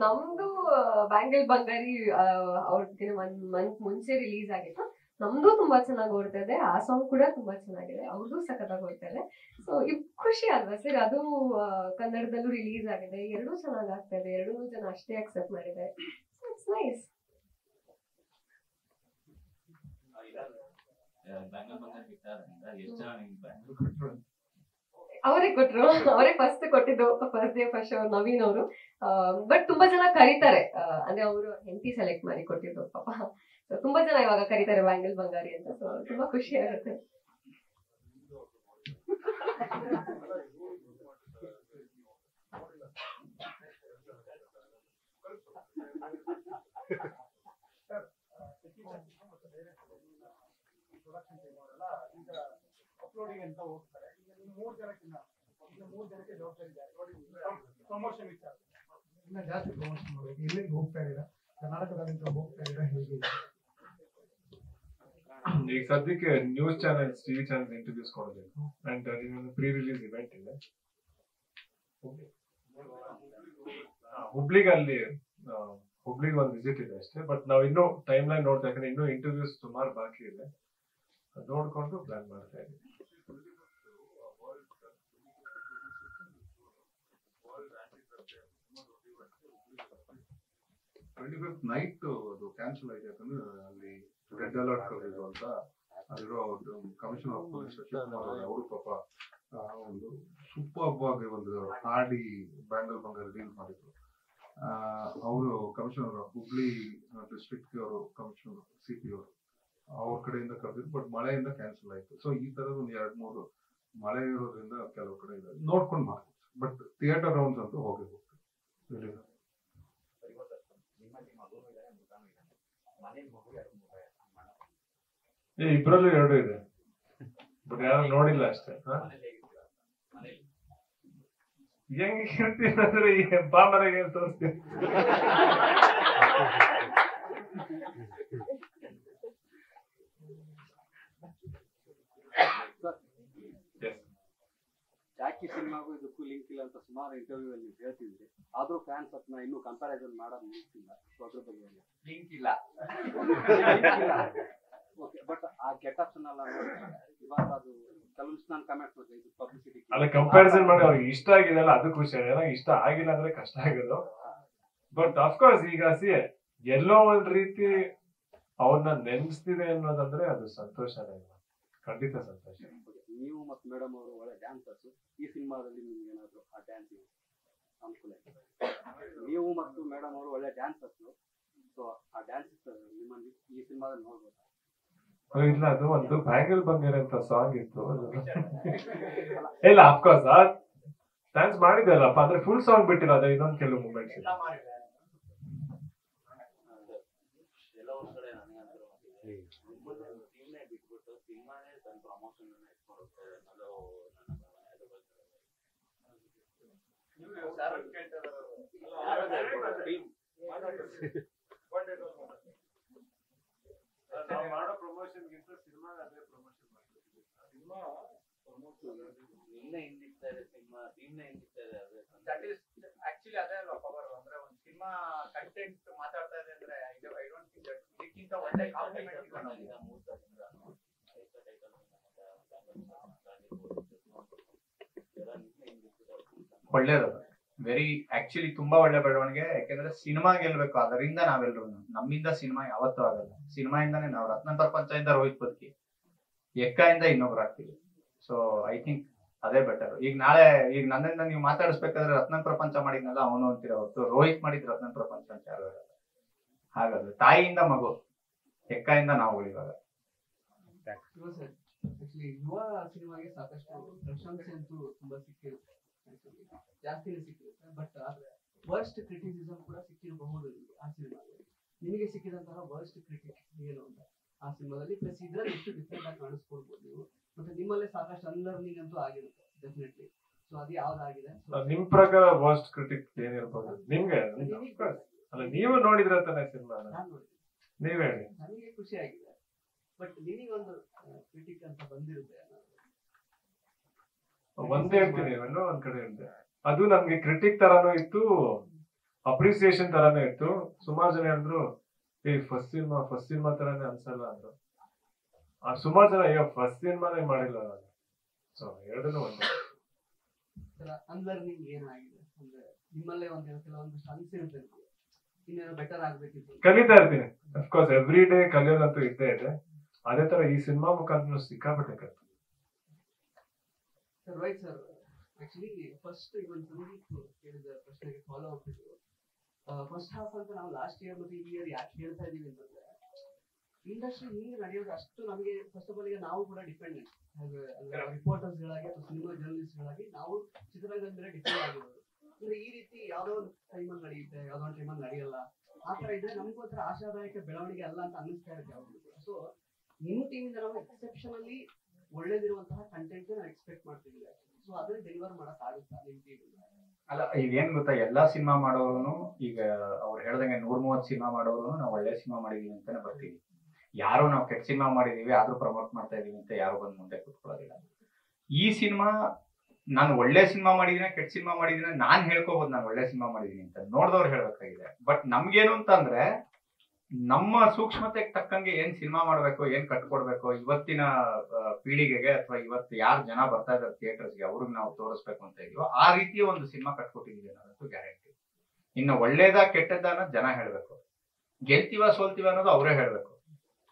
ನಮ್ದು ಬ್ಯಾಂಗಲ್ ಬಂಗಾರಿ ಅವ್ರಿಗೆ ಮಂತ್ ಮುಂಚೆ ರಿಲೀಸ್ ಆಗಿತ್ತು. ನಮ್ದು ತುಂಬಾ ಚೆನ್ನಾಗಿ ಓಡ್ತಾ ಇದೆ. ಆ ಸಾಂಗ್ ಕೂಡ ತುಂಬಾ ಚೆನ್ನಾಗಿದೆ. ಅವ್ರದ್ದು ಸಖತ್ತಾಗಿ ಓಡ್ತಾ ಇದೆ. ಸೊ ಖುಷಿ ಅಲ್ವಾ ಸರ್? ಅದು ಕನ್ನಡದಲ್ಲೂ ರಿಲೀಸ್ ಆಗಿದೆ. ಎರಡೂ ಚೆನ್ನಾಗಿ ಆಗ್ತಾ ಇದೆ. ಎರಡೂ ಜನ ಅಷ್ಟೇ ಅಕ್ಸೆಪ್ಟ್ ಮಾಡಿದೆ. It's nice. ಅವರೇ ಕೊಟ್ರು. ಅವರೇ ಫಸ್ಟ್ ಕೊಟ್ಟಿದ್ದು. ಫಸ್ಟ್ ಡೇ ಫಸ್ಟ್ ನವೀನ್ ಅವರು. ಬಟ್ ತುಂಬಾ ಜನ ಕರೀತಾರೆ. ಅಂದ್ರೆ ಅವರು ಹೆಂಡತಿ ಸೆಲೆಕ್ಟ್ ಮಾಡಿ ಕೊಟ್ಟಿದ್ದು ಪಾಪ. ತುಂಬಾ ಜನ ಇವಾಗ ಕರೀತಾರೆ ಬ್ಯಾಂಗಲ್ ಬಂಗಾರಿ ಅಂತ. ಸೊ ತುಂಬಾ ಖುಷಿ ಆಗುತ್ತೆ. ಅಪ್ಲೋಡಿಂಗ್ ಅಂತ ಹೋಗ್ತಾರೆ. ಈಗ ನೀವು 3 ಜನಕ್ಕಿಂತ 3 ಜನಕ್ಕೆ ಜವಾಬ್ದಾರಿ ಪ್ರಮೋಷನ್ ವಿಚಾರ ಇನ್ನ ಜಾಸ್ತಿ ಪ್ರಮೋಷನ್ ಮಾಡಬೇಕು. ಎಲ್ಲಿಂದ ಹೋಗ್ತಾ ಇದ್ದೀರಾ? ಕರ್ನಾಟಕದಾದ್ಯಂತ ಹೋಗ್ತಾ ಇದ್ದೀರಾ? ಹೇಗೆ? ಈಗ ಸದ್ಯಕ್ಕೆ news channels, TV channels introduce ಕೊಡಬೇಕು. ಅಂಡ್ ಪ್ರೀ ರಿಲೀಸ್ ಇವೆಂಟ್ ಇದೆ ಹುಬ್ಳಿಗೆ. ಅಲ್ಲಿ ಹುಬ್ಳಿಗೆ ಒಂದು ವಿಸಿಟ್ ಇದೆ ಅಷ್ಟೇ. ಬಟ್ ನಾವು ಇನ್ನೂ ಟೈಮ್ ಲೈನ್ ನೋಡ್ತಾ, ಯಾಕಂದ್ರೆ ಇನ್ನೂ ಇಂಟರ್ವ್ಯೂಸ್ ಸುಮಾರು ಬಾಕಿ ಇದೆ. ನೋಡ್ಕೊಂಡು ಪ್ಲಾನ್ ಮಾಡ್ತಾ ಇದ್ದೀವಿ. ನೈಟ್ ಅದು ಕ್ಯಾನ್ಸಲ್ ಆಗಿದೆ. ಯಾಕಂದ್ರೆ ಅಲ್ಲಿ ರೆಡ್ ಅಲರ್ಟ್ ಕರೆದಿದ್ರು ಅಂತ ಅಲ್ಲಿರೋ ಕಮಿಷನರ್ ಆಫ್ ಪೊಲೀಸ್ ಅವರು ಪಾಪ ಒಂದು ಸೂಪರ್ ಆಗಿ ಒಂದು ಹಾಡಿ ಬ್ಯಾಂಗಲ್ ಬಂಗಾರ ಡೀಲ್ ಮಾಡಿದ್ರು. ಅವರು ಕಮಿಷನರ್ ಹುಬ್ಳಿ ಡಿಸ್ಟ್ರಿಕ್ಟ್ ಅವರು ಕಮಿಷನರ್ ಸಿಪಿ ಅವರು ಅವ್ರ ಕಡೆಯಿಂದ ಕರೆದಿದ್ರು. ಬಟ್ ಮಳೆಯಿಂದ ಕ್ಯಾನ್ಸಲ್ ಆಯ್ತು. ಸೊ ಈ ತರದ ಒಂದು 2-3 ಮಳೆ ಇರೋದ್ರಿಂದ ಕೆಲವು ಕಡೆ ಇದೆ, ನೋಡ್ಕೊಂಡು ಮಾಡ್ತೀವಿ. ಬಟ್ ಥಿಯೇಟರ್ ರೌಂಡ್ಸ್ ಅಂತೂ ಹೋಗಿ ಹೋಗ್ತೀವಿ. ಇಬ್ರಲ್ಲೂ 2 ಇದೆ. ಬಟ್ ಯಾರು ನೋಡಿಲ್ಲ ಅಷ್ಟೇ. ಹೆಂಗ್ ಇರ್ತೀನಂದ್ರೆ ಈ ಬಾಮರೆಗೆ ತೋರಿಸ್ತೀವಿ. ಜಾಕಿ ಸಿನಿಮಾಗೂ ಇದಕ್ಕೂ ಲಿಂಕ್ ಇಲ್ಲ ಅಂತ ಸುಮಾರು ಇಂಟರ್ವ್ಯೂ ಅಲ್ಲಿ ಹೇಳ್ತಿದ್ರಿ. ಆದ್ರೂ ಫ್ಯಾನ್ಸ್ ಅದನ್ನ ಇನ್ನೂ ಕಂಪ್ಯಾರಿಸನ್ ಮಾಡೋದು ನಿಲ್ಸಿಲ್ಲ. ಸೊ ಅದ್ರ ಬಗ್ಗೆ ಲಿಂಕ್ ಇಲ್ಲ. ಬಟ್ ಆ ಗೆಟಪ್ಸ್ ಅನ್ನೆಲ್ಲ ಇವಾಗ ಅದು ಕೆಲವೊಂದು ನಾನು ಕಮೆಂಟ್ ಮಾಡಿದೆ, ಇದು ಪಬ್ಲಿಸಿಟಿ ಅಲ್ಲ ಕಂಪ್ಯಾರಿಸನ್ ಮಾಡಿ ಅವ್ರಿಗೆ ಇಷ್ಟ ಆಗಿದೆಲ್ಲ ಅದು ಖುಷಿ. ಇಷ್ಟ ಆಗಿಲ್ಲ ಅಂದ್ರೆ ಕಷ್ಟ ಆಗೋದು. ಬಟ್ ಅಫ್ಕೋರ್ಸ್ ಈಗ ಎಲ್ಲೋ ಒಂದ್ ರೀತಿ ಅವ್ರನ್ನ ನೆನ್ಸ್ತಿದೆ ಅನ್ನೋದಂದ್ರೆ ಅದು ಸಂತೋಷನೇ. ಖಂಡಿತ ಸಂತೋಷ. ನೀವು ಮತ್ತು ಮೇಡಮ್ ಅವರು ಒಳ್ಳೆ ಡ್ಯಾನ್ಸರ್ಸ್. ಈ ಸಿನಿಮಾದಲ್ಲಿ ನಿಮ್ಗೆ ಏನಾದ್ರು ಆ ಡ್ಯಾನ್ಸ್ ಅನುಕೂಲ ಇದೆ? ನೀವು ಮತ್ತು ಮೇಡಮ್ ಅವರು ಒಳ್ಳೆ ಡ್ಯಾನ್ಸರ್ಸ್. ಸೊ ಆ ಡ್ಯಾನ್ಸ್ ನಿಮ್ಮಲ್ಲಿ ಈ ಸಿನಿಮಾದಲ್ಲಿ ನೋಡ್ಬೋದು. ಇಲ್ಲ, ಅದು ಒಂದು ಬ್ಯಾಂಗಲ್ ಬಂಗಾರ ಅಂತ ಸಾಂಗ್ ಇತ್ತು. ಇಲ್ಲ ಅಫ್ಕೋರ್ಸ್ ಡ್ಯಾನ್ಸ್ ಮಾಡಿದೆಲ್ಲಪ್ಪ. ಅಂದ್ರೆ ಫುಲ್ ಸಾಂಗ್ ಬಿಟ್ಟಿಲ್ಲ. ಅದೇ ಇನ್ನೊಂದು ಕೆಲವು ಮೂಮೆಂಟ್ಸ್ ಇದೆ. ಮಾಡೋ ಪ್ರಮೋಷನ್ ಗಿಂತ ಸಿನಿಮಾ ಅದೇ ಪ್ರಮೋಷನ್ ಮಾಡ್ತೀವಿ. ಸಿನಿಮಾ ಆಕ್ಚುಲಿ ಅದೇ ಅಲ್ವಾ ಪವರ್. ಅಂದ್ರೆ ಒಂದು ಸಿನಿಮಾ ಕಂಟೆಂಟ್ ಮಾತಾಡ್ತಾ ಇದೆ ಅಂದ್ರೆ ಐ ಡೋಂಟ್ ಥಿಂಕ್ ದಟ್ ಇದಕ್ಕಿಂತ ಒಳ್ಳೆ ಕಾಂಪ್ಲಿಮೆಂಟ್ ಇಲ್ಲ. ಒಳ್ಳೇದದ ವೆರಿ ಆಕ್ಚುಲಿ ತುಂಬಾ ಒಳ್ಳೆ ಬೆಳವಣಿಗೆ. ಯಾಕೆಂದ್ರೆ ಸಿನಿಮಾ ಗೆಲ್ಬೇಕು, ಅದರಿಂದ ನಾವೆಲ್ಲರೂ, ನಮ್ಮಿಂದ ಸಿನಿಮಾ ಯಾವತ್ತೂ ಆಗಲ್ಲ. ಸಿನಿಮಾಯಿಂದಾನೇ ನಾವು ರತ್ನ ಪ್ರಪಂಚದಿಂದ ರೋಹಿತ್ ಬದುಕಿ, ಎಕ್ಕಾಯಿಂದ ಇನ್ನೊಬ್ರು ಆಗ್ತೀವಿ. ಸೊ ಐ ಥಿಂಕ್ ಅದೇ ಬೆಟರ್. ಈಗ ನಾಳೆ ಈಗ ನನ್ನಿಂದ ನೀವು ಮಾತಾಡಿಸ್ಬೇಕಾದ್ರೆ ರತ್ನ ಪ್ರಪಂಚ ಮಾಡಿದ್ನಲ್ಲ ಅವನು ಅಂತೀರ ಹೊರತು ರೋಹಿತ್ ಮಾಡಿದ್ ರತ್ನ ಪ್ರಪಂಚ ಅಂತ ಯಾರು ಹೇಳಲ್ಲ. ಹಾಗಾದ್ರೆ ತಾಯಿಯಿಂದ ಮಗು, ಎಕ್ಕಾಯಿಂದ ನಾವು ಇವಾಗ. ಯುವ ಸಿನಿಮಾಗೆ ಸಾಕಷ್ಟು ಪ್ರಶಂಸೆ ಅಂತೂ ತುಂಬಾ ಸಿಕ್ಕಿರುತ್ತೆ, ಜಾಸ್ತಿನೇ ಸಿಕ್ಕಿರುತ್ತೆ. ಬಟ್ ವರ್ಸ್ಟ್ ಕ್ರಿಟಿಸಿಸಮ್ ಕೂಡ ಸಿಕ್ಕಿರಬಹುದು ಆ ಸಿನಿಮಾಗೆ. ನಿಮಗೆ ಸಿಕ್ಕಿದಂತಹ ವರ್ಸ್ಟ್ ಕ್ರಿಟಿಕ್ ಏನು ಅಂತ ಆ ಸಿನಿಮಾದಲ್ಲಿ? ಪ್ಲಸ್ ಇದ್ರಲ್ಲಿ ಎಷ್ಟು ಡಿಫ್ರೆಂಟ್ ಆಗಿ ಕಾಣಿಸ್ಕೊಳ್ಬಹುದು ನೀವು. ಮತ್ತೆ ನಿಮ್ಮಲ್ಲೇ ಸಾಕಷ್ಟು ಅನ್ಲರ್ನಿಂಗ್ ಅಂತೂ ಆಗಿರುತ್ತೆ ಡೆಫಿನೆಟ್ಲಿ. ಸೊ ಅದು ಯಾವ್ದಾಗಿದೆ ನಿಮ್ ಪ್ರಕಾರ ವರ್ಸ್ಟ್ ಕ್ರಿಟಿಕ್ ಏನಿರ್ಬೋದು ನಿಮ್ಗೆ? ಅಲ್ಲ ನೀವು ನೋಡಿದ್ರ ತಾನೆ ಸಿನಿಮಾ? ನೀವ್ ಹೇಳಿ. ನನಗೆ ಖುಷಿ ಆಗಿದೆ. ಬಟ್ ನಿಮಗೊಂದು ಕ್ರಿಟಿಕ್ ಅಂತ ಬಂದಿರುತ್ತೆ ಒಂದೇ ಹೇಳ್ತೀನಿ, ಎಲ್ಲೋ ಒಂದ್ ಕಡೆ ಇರುತ್ತೆ. ಅದು ನಮ್ಗೆ ಕ್ರಿಟಿಕ್ ತರಾನು ಇತ್ತು, ಅಪ್ರಿಸಿಯೇಷನ್ ತರಾನೇ ಇತ್ತು. ಸುಮಾರು ಜನ ಹೇಳಿದ್ರು ಈ ಫಸ್ಟ್ ಸಿನಿಮಾ ತರಾನೇ ಅನ್ಸಲ್ಲ ಅಂದ್ರು. ಸುಮಾರು ಜನ ಈಗ ಫಸ್ಟ್ ಸಿನಿಮಾನೇ ಮಾಡಿಲ್ಲ ನಾನು. ಸೊ ಎರಡನ್ನೂ ಒಂದೇ. ಅನ್ಲರ್ನಿಂಗ್ ಏನಾಗಿದೆ ಅಂದ್ರೆ ನಿಮ್ಮಲ್ಲೇ ಕೆಲವೊಂದಿಷ್ಟು ಅನ್ಸಿರುತ್ತೆ, ಇನ್ನೇನೋ ಬೆಟರ್ ಆಗ್ಬೇಕಿತ್ತು. ಕಲಿತಾ ಇರ್ತೀನಿ ಅಫ್ಕೋರ್ಸ್, ಎವ್ರಿ ಡೇ ಕಲಿಯೋದಂತೂ ಇದ್ದೇ ಇದೆ. ಅದೇ ತರ ಈ ಸಿನಿಮಾ ಮುಖಾಂತರ ಸಿಕ್ಕಾಪಟ್ಟೆ ಕಲಿತು. ರೋಹಿತ್ ಸರ್, ಆಕ್ಚುಲಿ ಫಸ್ಟ್ ಇವನ್ ಸಂದೀಪ್ ಕೇಳಿದ ಪ್ರಶ್ನೆಗೆ ಫಾಲೋ ಅಪ್ ಇತ್ತು. ಫಸ್ಟ್ ಹಾಫ್ ಅಂತ ನಾವು ಲಾಸ್ಟ್ ಇಯರ್ ಮತ್ತೆ ಈ ಇಯರ್ ಯಾಕೆ ಹೇಳ್ತಾ ಇದೀವಿ ಅಂತಂದ್ರೆ, ಇಂಡಸ್ಟ್ರಿ ಹಿಂಗೆ ನಡೆಯೋದು ಅಷ್ಟು ನಮಗೆ ಫಸ್ಟ್ ಆಫ್ ಆಲ್ ಈಗ ನಾವು ಕೂಡ ಡಿಪೆಂಡೆಂಟ್ ರಿಪೋರ್ಟರ್ಸ್ ಗಳಾಗಿ ಅಥವಾ ಸಿನಿಮಾ ಜರ್ನಲಿಸ್ಟ್ ಗಳಾಗಿ ನಾವು ಚಿತ್ರರಂಗದ ಮೇಲೆ ಡಿಪೆಂಡ್ ಆಗಿರೋದು. ಅಂದ್ರೆ ಈ ರೀತಿ ಯಾವ್ದೋ ಒಂದು ಟೈಮಲ್ಲಿ ನಡೆಯುತ್ತೆ, ಯಾವ್ದೋ ಒಂದು ಟೈಮಲ್ಲಿ ನಡೆಯಲ್ಲ, ಆ ತರ ಇದ್ರೆ ನಮಗೂ ಒಂಥರ ಆಶಾದಾಯಕ ಬೆಳವಣಿಗೆ ಅಲ್ಲ ಅಂತ ಅನ್ನಿಸ್ತಾ ಇರುತ್ತೆ ಯಾವಾಗಲೂ. ಸೊ ನಿಮ್ಮ ಟೀಮಿಂದ ನಾವು ಎಕ್ಸೆಪ್ಷನಲಿ ಒಳ್ಳೇದಿರುವಂತಹ ಕಂಟೆಂಟ್ ನಾವು ಎಕ್ಸ್ಪೆಕ್ಟ್ ಮಾಡ್ತಿದ್ದೀವಿ. ಸೊ ಅದನ್ನ ಡೆಲಿವರ್ ಮಾಡಕ್ ಆಗುತ್ತಾ ನಿಮ್ಮ ಟೀಮ್? ಅಲ್ಲ, ಇದೇನ್ ಗೊತ್ತಾ, ಎಲ್ಲಾ ಸಿನಿಮಾ ಮಾಡೋರು ಈಗ ಅವ್ರು ಹೇಳ್ದಂಗೆ 130 ಸಿನಿಮಾ ಮಾಡೋರು ನಾವು ಒಳ್ಳೆ ಸಿನಿಮಾ ಮಾಡಿದೀವಿ ಅಂತಾನೆ ಬರ್ತೀವಿ. ಯಾರು ನಾವು ಕೆಟ್ಟ ಸಿನಿಮಾ ಮಾಡಿದೀವಿ ಆದ್ರೂ ಪ್ರಮೋಟ್ ಮಾಡ್ತಾ ಇದೀವಿ ಅಂತ ಯಾರು ಬಂದು ಮುಂದೆ ಕೂತ್ಕೊಳ್ಳೋದಿಲ್ಲ. ಈ ಸಿನಿಮಾ ನಾನು ಒಳ್ಳೆ ಸಿನಿಮಾ ಮಾಡಿದೀನಿ ಕೆಟ್ಟ ಸಿನಿಮಾ ಮಾಡಿದೀನಿ ನಾನ್ ಹೇಳ್ಕೋಬಹುದು ನಾನು ಒಳ್ಳೆ ಸಿನಿಮಾ ಮಾಡಿದೀನಿ ಅಂತ, ನೋಡ್ದವ್ರು ಹೇಳ್ಬೇಕಾಗಿದೆ. ಬಟ್ ನಮ್ಗೇನು ಅಂತಂದ್ರೆ ನಮ್ಮ ಸೂಕ್ಷ್ಮತೆಗೆ ತಕ್ಕಂಗೆ ಏನ್ ಸಿನಿಮಾ ಮಾಡ್ಬೇಕು, ಏನ್ ಕಟ್ಕೊಡ್ಬೇಕು, ಇವತ್ತಿನ ಪೀಳಿಗೆಗೆ ಅಥವಾ ಇವತ್ತು ಯಾರು ಜನ ಬರ್ತಾ ಇದಾರೆ ಥಿಯೇಟರ್ಸ್ಗೆ ಅವ್ರಿಗೆ ನಾವು ತೋರಿಸ್ಬೇಕು ಅಂತ ಇದೀವೋ ಆ ರೀತಿಯ ಒಂದು ಸಿನಿಮಾ ಕಟ್ಕೊಟ್ಟಿದೀವಿ ಅನ್ನೋದಂತೂ ಗ್ಯಾರಂಟಿ. ಇನ್ನು ಒಳ್ಳೇದ ಕೆಟ್ಟದ್ದ ಅನ್ನೋದು ಜನ ಹೇಳ್ಬೇಕು, ಗೆಲ್ತೀವ ಸೋಲ್ತೀವ ಅನ್ನೋದು ಅವರೇ ಹೇಳ್ಬೇಕು.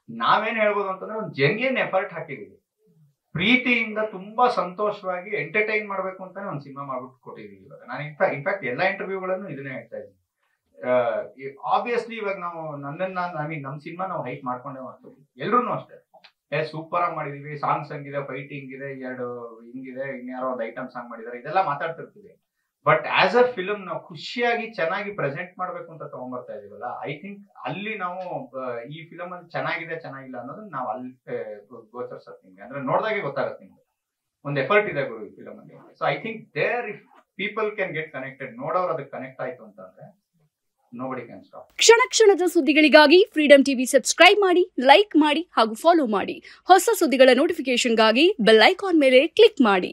ನಾವೇನ್ ಹೇಳ್ಬೋದು ಅಂತಂದ್ರೆ ಒಂದು ಜೆನ್ಯೂನ್ ಎಫರ್ಟ್ ಹಾಕಿದೀವಿ, ಪ್ರೀತಿಯಿಂದ ತುಂಬಾ ಸಂತೋಷವಾಗಿ ಎಂಟರ್ಟೈನ್ ಮಾಡ್ಬೇಕು ಅಂತಾನೆ ಒಂದು ಸಿನಿಮಾ ಮಾಡ್ಬಿಟ್ಟು ಕೊಟ್ಟಿದೀವಿ. ಇವಾಗ ನಾನು ಇನ್ಫ್ಯಾಕ್ಟ್ ಎಲ್ಲಾ ಇಂಟರ್ವ್ಯೂಗಳನ್ನು ಇದನ್ನೇ ಹೇಳ್ತಾ ಇದ್ದೀನಿ. ಆಬ್ವಿಯಸ್ಲಿ ಇವಾಗ ನಾವು ನಮ್ ಸಿನಿಮಾ ನಾವು ಹೈಟ್ ಮಾಡ್ಕೊಂಡೇ ಮಾಡ್ತೀವಿ, ಎಲ್ರು ಅಷ್ಟೇ. ಸೂಪರ್ ಆಗಿ ಮಾಡಿದೀವಿ, ಸಾಂಗ್ಸ್ ಹಂಗಿದೆ, ಫೈಟಿಂಗ್ ಇದೆ, 2 ಹಿಂಗಿದೆ, ಇನ್ಯಾರೋ ಒಂದು ಐಟಮ್ ಸಾಂಗ್ ಮಾಡಿದಾರೆ, ಇದೆಲ್ಲ ಮಾತಾಡ್ತಿರ್ತೀವಿ. ಬಟ್ ಆಸ್ ಅ ಫಿಲ್ಮ್ ನಾವು ಖುಷಿಯಾಗಿ ಚೆನ್ನಾಗಿ ಪ್ರೆಸೆಂಟ್ ಮಾಡ್ಬೇಕು ಅಂತ ತಗೊಂಡ್ಬರ್ತಾ ಇದೀವಲ್ಲ, ಐ ಥಿಂಕ್ ಅಲ್ಲಿ ನಾವು ಈ ಫಿಲಮ್ ಅಲ್ಲಿ ಚೆನ್ನಾಗಿದೆ ಚೆನ್ನಾಗಿಲ್ಲ ಅನ್ನೋದನ್ನ ನಾವು ಅಲ್ಲಿ ಗೋಚರಿಸತ್ತೆ ನಿಮ್ಗೆ, ಅಂದ್ರೆ ನೋಡ್ದಾಗೆ ಗೊತ್ತಾಗತ್ತೆ ನಿಮ್ಗೆ ಒಂದು ಎಫರ್ಟ್ ಇದೆ ಗುರು ಈ ಫಿಲಮ್ ಅಲ್ಲಿ. So I think there if people can get connected, ನೋಡೋರು ಅದಕ್ಕೆ ಕನೆಕ್ಟ್ ಆಯ್ತು ಅಂತಂದ್ರೆ nobody can stop. ಕ್ಷಣ ಕ್ಷಣದ ಸುದ್ದಿಗಳಿಗಾಗಿ ಫ್ರೀಡಂ ಟಿವಿ ಸಬ್ಸ್ಕ್ರೈಬ್ ಮಾಡಿ, ಲೈಕ್ ಮಾಡಿ ಹಾಗೂ ಫಾಲೋ ಮಾಡಿ. ಹೊಸ ಸುದ್ದಿಗಳ ನೋಟಿಫಿಕೇಶನ್ಗಾಗಿ ಬೆಲ್ ಐಕಾನ್ ಮೇಲೆ ಕ್ಲಿಕ್ ಮಾಡಿ.